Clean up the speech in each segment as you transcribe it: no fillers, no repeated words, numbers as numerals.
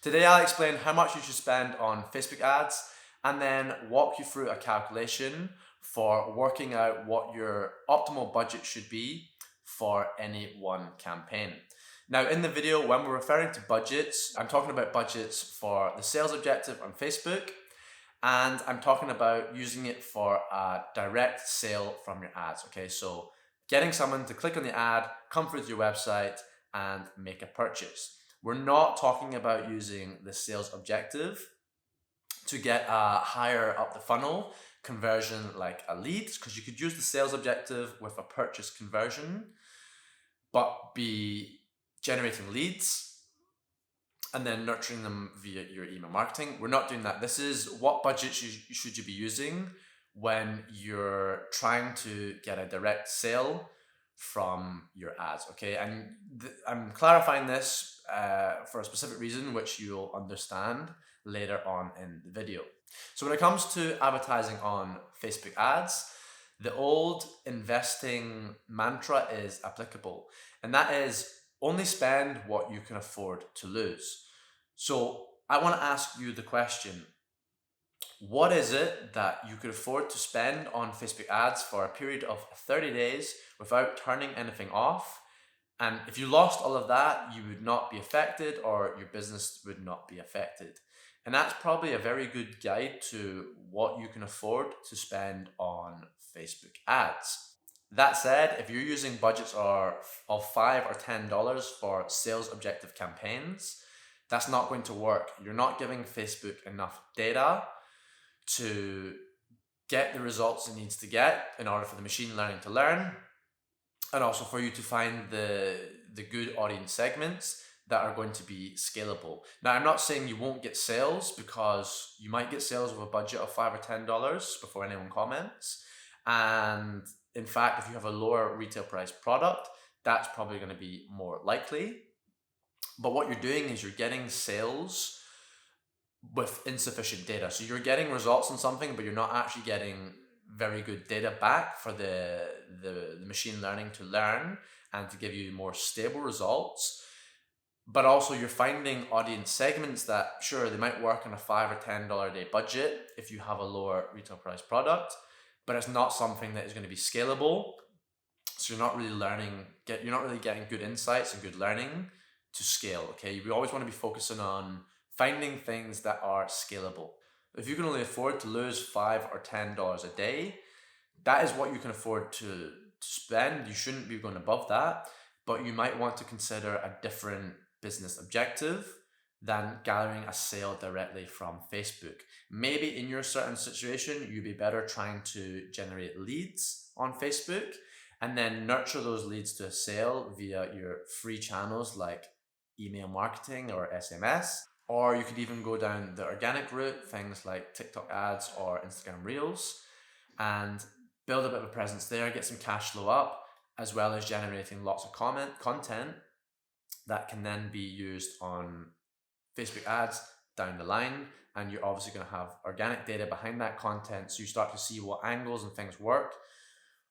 Today I'll explain how much you should spend on Facebook ads and then walk you through a calculation for working out what your optimal budget should be for any one campaign. Now in the video, when we're referring to budgets, I'm talking about budgets for the sales objective on Facebook, and I'm talking about using it for a direct sale from your ads. Okay, so getting someone to click on the ad, come through to your website and make a purchase. We're not talking about using the sales objective to get a higher up the funnel conversion like a lead, because you could use the sales objective with a purchase conversion, but be generating leads and then nurturing them via your email marketing. We're not doing that. This is what budgets should you be using when you're trying to get a direct sale from your ads, okay? And I'm clarifying this for a specific reason, which you'll understand later on in the video. So when it comes to advertising on Facebook ads, the old investing mantra is applicable, and that is only spend what you can afford to lose. So I want to ask you the question, what is it that you could afford to spend on Facebook ads for a period of 30 days without turning anything off? And if you lost all of that, you would not be affected, or your business would not be affected. And that's probably a very good guide to what you can afford to spend on Facebook ads. That said, if you're using budgets of $5 or $10 for sales objective campaigns, that's not going to work. You're not giving Facebook enough data to get the results it needs to get in order for the machine learning to learn, and also for you to find the good audience segments that are going to be scalable. Now, I'm not saying you won't get sales, because you might get sales with a budget of $5 or $10 before anyone comments. And in fact, if you have a lower retail price product, that's probably going to be more likely. But what you're doing is you're getting sales with insufficient data. So you're getting results on something, but you're not actually getting very good data back for the machine learning to learn and to give you more stable results. But also you're finding audience segments that, sure, they might work on a $5 or $10 a day budget if you have a lower retail price product, but it's not something that is going to be scalable. So you're not really you're not really getting good insights and good learning to scale, okay? You always want to be focusing on finding things that are scalable. If you can only afford to lose $5 or $10 a day, that is what you can afford to spend. You shouldn't be going above that, but you might want to consider a different business objective than gathering a sale directly from Facebook. Maybe in your certain situation, you'd be better trying to generate leads on Facebook and then nurture those leads to a sale via your free channels like email marketing or SMS. Or you could even go down the organic route, things like TikTok ads or Instagram Reels, and build a bit of a presence there, get some cash flow up, as well as generating lots of content that can then be used on Facebook ads down the line. And you're obviously going to have organic data behind that content, so you start to see what angles and things work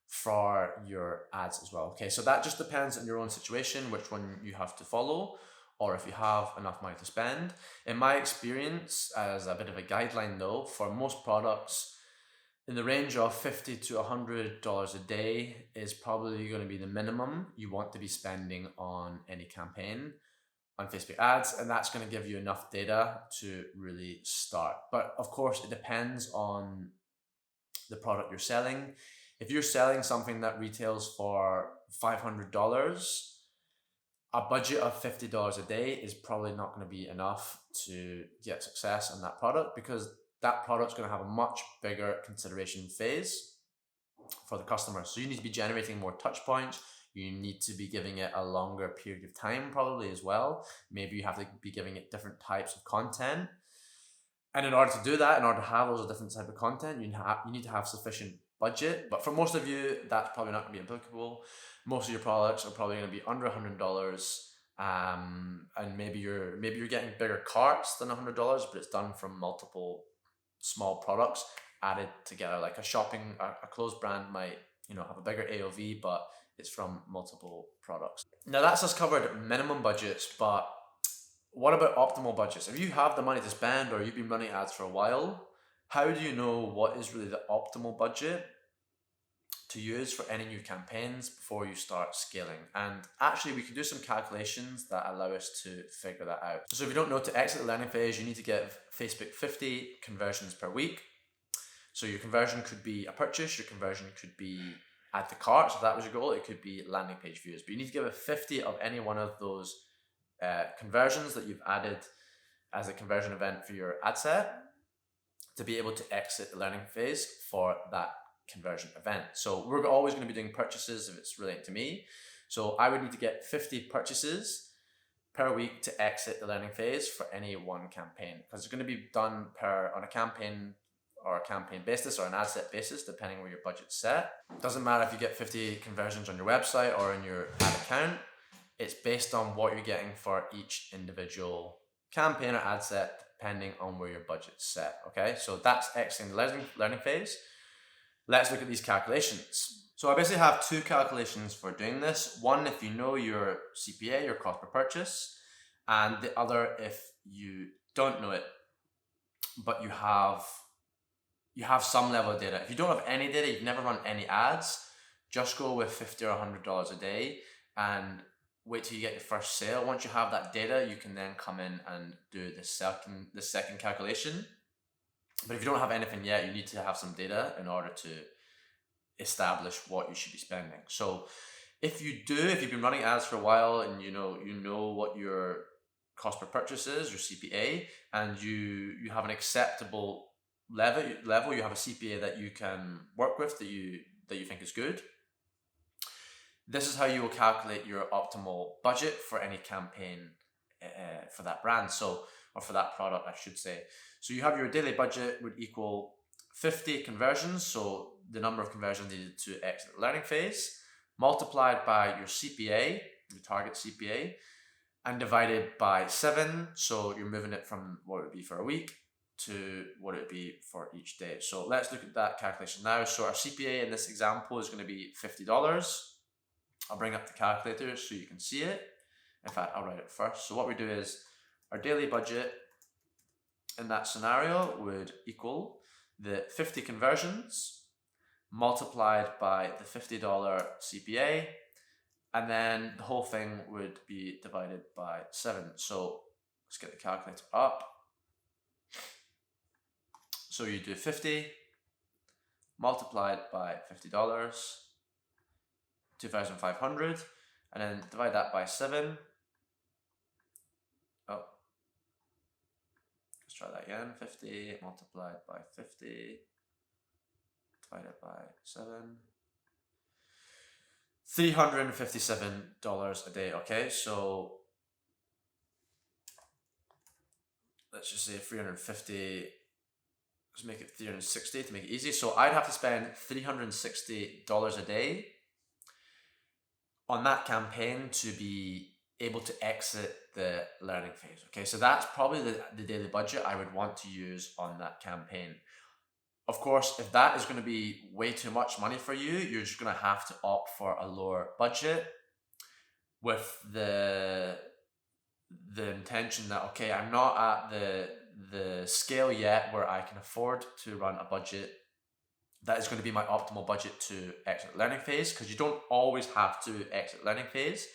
for your ads as well. Okay, so that just depends on your own situation, which one you have to follow, or if you have enough money to spend. In my experience, as a bit of a guideline though, for most products, in the range of $50 to $100 a day is probably going to be the minimum you want to be spending on any campaign on Facebook ads, and that's going to give you enough data to really start. But of course, it depends on the product you're selling. If you're selling something that retails for $500, a budget of $50 a day is probably not going to be enough to get success on that product, because that product's going to have a much bigger consideration phase for the customer. So you need to be generating more touch points. You need to be giving it a longer period of time probably as well. Maybe you have to be giving it different types of content. And in order to do that, in order to have those different types of content, you need to have sufficient budget. But for most of you, that's probably not going to be applicable. Most of your products are probably going to be under $100, and maybe you're getting bigger carts than $100, but it's done from multiple small products added together. Like a clothes brand might have a bigger AOV, but it's from multiple products. Now that's us covered minimum budgets, but what about optimal budgets? If you have the money to spend or you've been running ads for a while, how do you know what is really the optimal budget to use for any new campaigns before you start scaling? And actually, we can do some calculations that allow us to figure that out. So if you don't know, to exit the learning phase, you need to give Facebook 50 conversions per week. So your conversion could be a purchase, your conversion could be add to cart, so if that was your goal, it could be landing page views. But you need to give a 50 of any one of those conversions that you've added as a conversion event for your ad set to be able to exit the learning phase for that conversion event. So we're always going to be doing purchases if it's related to me. So I would need to get 50 purchases per week to exit the learning phase for any one campaign, because it's going to be done on a campaign or a campaign basis or an ad set basis, depending where your budget's set. It doesn't matter if you get 50 conversions on your website or in your ad account. It's based on what you're getting for each individual campaign or ad set, depending on where your budget's set. Okay, so that's exiting the learning phase. Let's look at these calculations. So I basically have two calculations for doing this. One, if you know your CPA, your cost per purchase, and the other if you don't know it, but you have some level of data. If you don't have any data, you've never run any ads, just go with $50 or $100 a day and wait till you get your first sale. Once you have that data, you can then come in and do the second calculation. But if you don't have anything yet, you need to have some data in order to establish what you should be spending. So if you've been running ads for a while and you know what your cost per purchase is, your CPA, and you have an acceptable level, you have a CPA that you can work with, that you think is good, this is how you will calculate your optimal budget for any campaign for that brand, or for that product, I should say. So you have your daily budget would equal 50 conversions, so the number of conversions needed to exit the learning phase, multiplied by your CPA, your target CPA, and divided by 7. So you're moving it from what it would be for a week to what it would be for each day. So let's look at that calculation now. So our CPA in this example is going to be $50. I'll bring up the calculator so you can see it. In fact, I'll write it first. So what we do is our daily budget in that scenario would equal the 50 conversions multiplied by the $50 CPA, and then the whole thing would be divided by 7. So let's get the calculator up. So you do 50 multiplied by $50, 2,500, and then divide that by 7. Oh, let's try that again. 50 multiplied by 50 divided by 7. $357 a day. Okay, so let's just say 350. Let's make it 360 to make it easy. So I'd have to spend $360 a day on that campaign to be able to exit the learning phase. Okay, so that's probably the daily budget I would want to use on that campaign. Of course, if that is going to be way too much money for you, you're just going to have to opt for a lower budget with the intention that, okay, I'm not at the scale yet where I can afford to run a budget that is going to be my optimal budget to exit learning phase, because you don't always have to exit learning phase.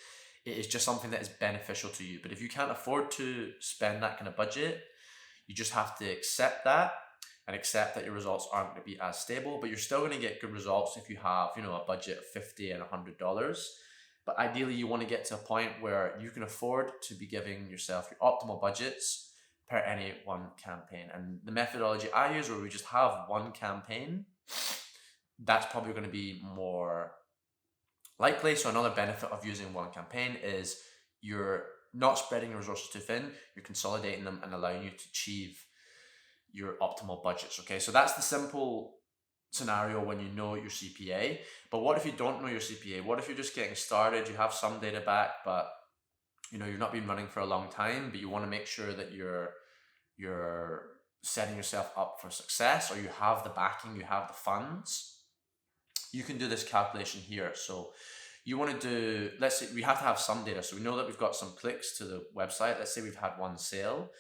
It is just something that is beneficial to you. But if you can't afford to spend that kind of budget, you just have to accept that and accept that your results aren't going to be as stable, but you're still going to get good results if you have, a budget of $50 and $100. But ideally, you want to get to a point where you can afford to be giving yourself your optimal budgets per any one campaign. And the methodology I use, where we just have one campaign, that's probably going to be more likely. So another benefit of using one campaign is you're not spreading your resources too thin, you're consolidating them and allowing you to achieve your optimal budgets. Okay, so that's the simple scenario when you know your CPA. But what if you don't know your CPA? What if you're just getting started, you have some data back, but you're not been running for a long time, but you want to make sure that you're setting yourself up for success, or you have the backing, you have the funds? You can do this calculation here. So you want to do, let's say we have to have some data. So we know that we've got some clicks to the website. Let's say we've had one sale.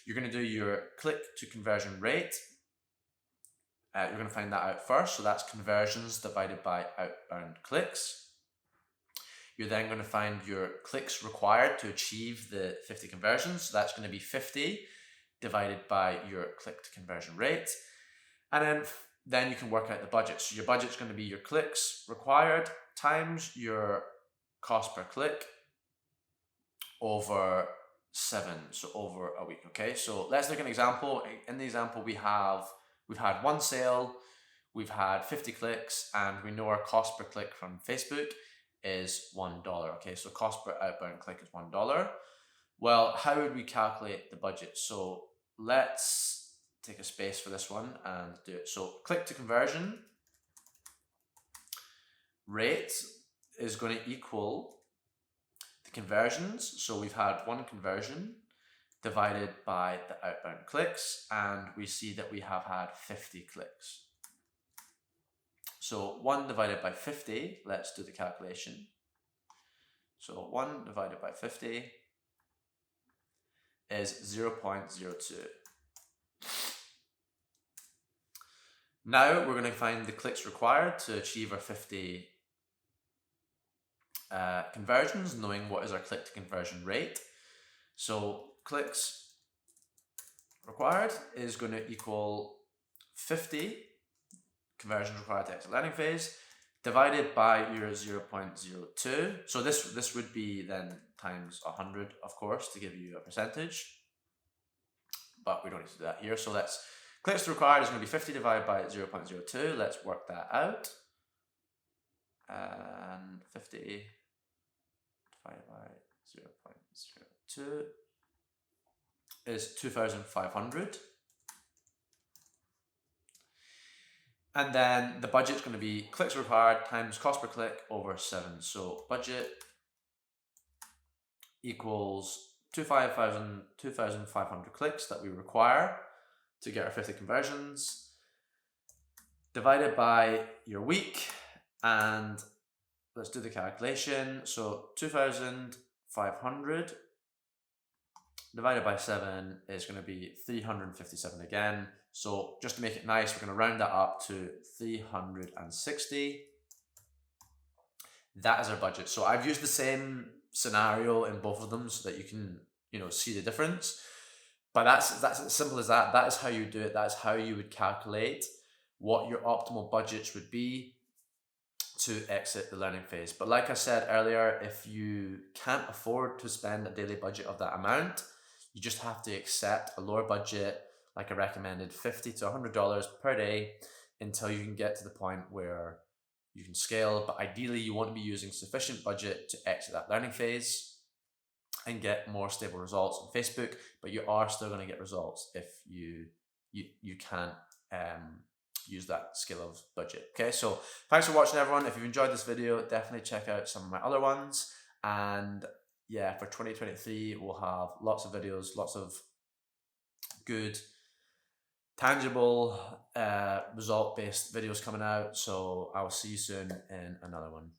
You're going to do your click to conversion rate. You're going to find that out first. So that's conversions divided by outbound clicks. You're then going to find your clicks required to achieve the 50 conversions. So that's going to be 50 divided by your click to conversion rate. And then you can work out the budget. So your budget's going to be your clicks required times your cost per click over 7, so over a week. Okay, so let's look at an example. In the example, we've had one sale, we've had 50 clicks, and we know our cost per click from Facebook is $1. Okay, so cost per outbound click is $1. Well, how would we calculate the budget? So let's take a space for this one and do it. So click to conversion rate is going to equal the conversions. So we've had one conversion divided by the outbound clicks, and we see that we have had 50 clicks. So 1 divided by 50, let's do the calculation. So 1 divided by 50 is 0.02. Now we're going to find the clicks required to achieve our 50 conversions, knowing what is our click to conversion rate. So clicks required is going to equal 50 conversions required to exit landing phase divided by your 0.02. So this would be then times 100, of course, to give you a percentage, but we don't need to do that here. So clicks required is going to be 50 divided by 0.02. Let's work that out. And 50 divided by 0.02 is 2,500. And then the budget is going to be clicks required times cost per click over 7. So budget equals 2,500 clicks that we require to get our 50 conversions, divided by your week, and let's do the calculation. So 2,500 divided by 7 is going to be 357 again. So just to make it nice, we're going to round that up to 360. That is our budget. So I've used the same scenario in both of them so that you can, see the difference. But that's as simple as that. That is how you do it. That is how you would calculate what your optimal budgets would be to exit the learning phase. But like I said earlier, if you can't afford to spend a daily budget of that amount, you just have to accept a lower budget, like I recommended, $50 to $100 per day, until you can get to the point where you can scale. But ideally, you want to be using sufficient budget to exit that learning phase and get more stable results on Facebook. But you are still going to get results if you can't use that scale of budget. Okay, so thanks for watching, everyone. If you've enjoyed this video, definitely check out some of my other ones. And yeah, for 2023, we'll have lots of videos, lots of good, tangible, result-based videos coming out. So I will see you soon in another one.